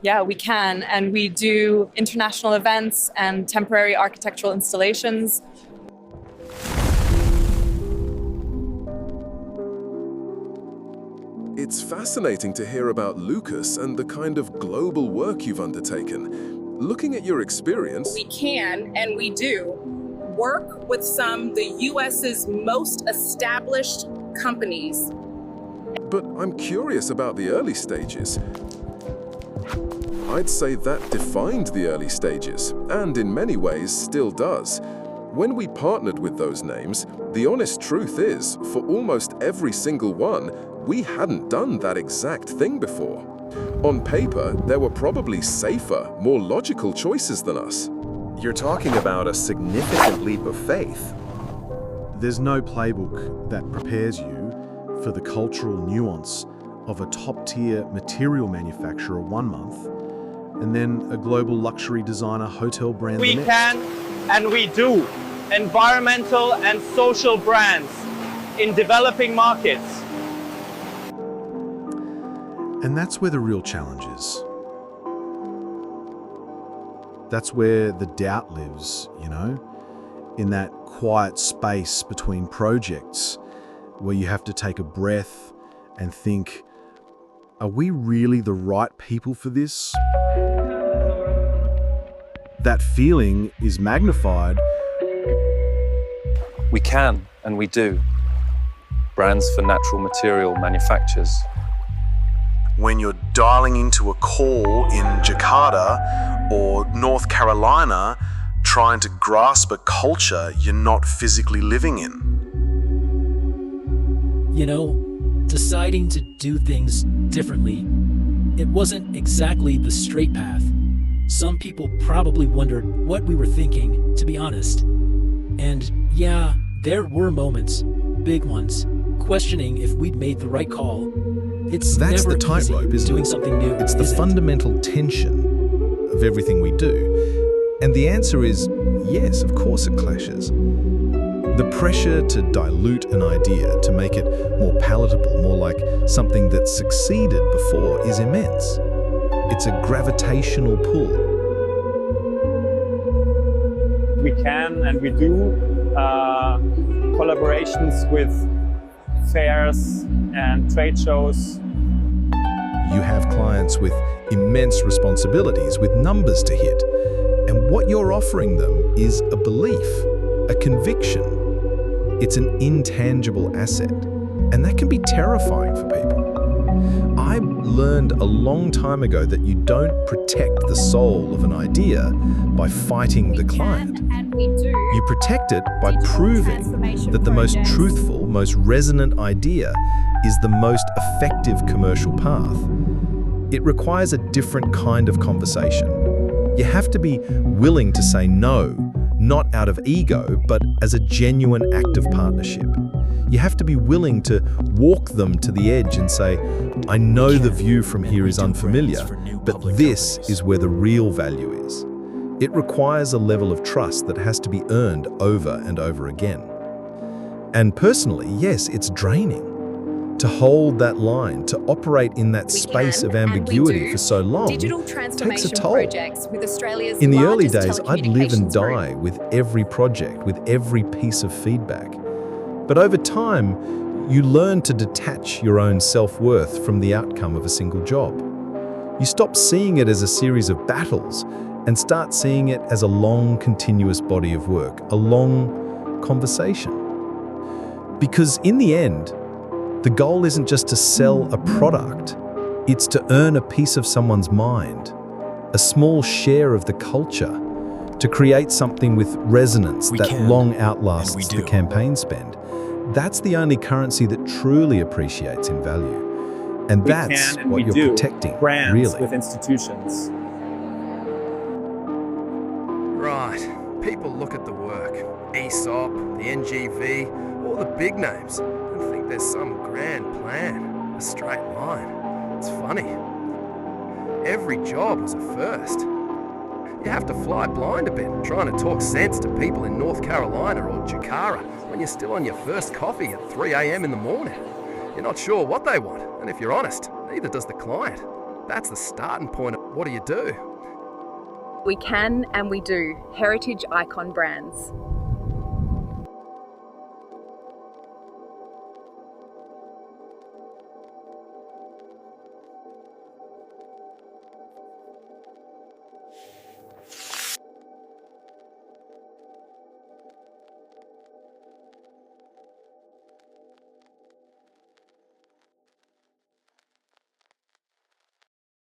Yeah, we can. And we do international events and temporary architectural installations. It's fascinating to hear about Lucas and the kind of global work you've undertaken. Looking at your experience, We can, and we do, work with some of the US's most established companies. but I'm curious about the early stages. I'd say that defined the early stages, and in many ways still does. When we partnered with those names, the honest truth is, for almost every single one, we hadn't done that exact thing before. On paper, there were probably safer, more logical choices than us. You're talking about a significant leap of faith. There's no playbook that prepares you for the cultural nuance of a top-tier material manufacturer 1 month and then a global luxury designer hotel brand We the next. can and we do environmental and social brands in developing markets. And that's where the real challenge is. That's where the doubt lives, in that quiet space between projects where you have to take a breath and think, are we really the right people for this? That feeling is magnified. We can and we do. Brands for natural material manufacturers. When you're dialing into a call in Jakarta or North Carolina, trying to grasp a culture you're not physically living in. Deciding to do things differently, it wasn't exactly the straight path. Some people probably wondered what we were thinking, to be honest. And yeah, there were moments, big ones, questioning if we'd made the right call. It's That's never the tightrope, easy isn't doing it? something new. It's the is it? fundamental tension of everything we do. And the answer is yes, of course it clashes. The pressure to dilute an idea, to make it more palatable, more like something that succeeded before, is immense. It's a gravitational pull. We can and we do collaborations with fairs and trade shows. You have clients with immense responsibilities, with numbers to hit. And what you're offering them is a belief, a conviction. It's an intangible asset, and that can be terrifying for people. I learned a long time ago that you don't protect the soul of an idea by fighting the client. You protect it by proving that the most truthful, most resonant idea is the most effective commercial path. It requires a different kind of conversation. You have to be willing to say no, not out of ego, but as a genuine act of partnership. You have to be willing to walk them to the edge and say, I know the view from here is unfamiliar, but this is where the real value is. It requires a level of trust that has to be earned over and over again. And personally, yes, it's draining. To hold that line, to operate in that space of ambiguity for so long, Digital takes a transformation toll. projects with Australia's In the early largest days, I'd live and telecommunications group. die with every project, with every piece of feedback. But over time, you learn to detach your own self-worth from the outcome of a single job. You stop seeing it as a series of battles and start seeing it as a long, continuous body of work, a long conversation. Because in the end, the goal isn't just to sell a product, it's to earn a piece of someone's mind, a small share of the culture, to create something with resonance that long outlasts the campaign spend. That's the only currency that truly appreciates in value. And that's what you're protecting, brands really. with institutions. Right, people look at the work, ESOP, the NGV, all the big names, and think there's some grand plan, a straight line. It's funny. Every job was a first. You have to fly blind a bit, trying to talk sense to people in North Carolina or Jakarta when you're still on your first coffee at 3 a.m. in the morning. You're not sure what they want, and if you're honest, neither does the client. That's the starting point of what do you do? We can and we do heritage icon brands.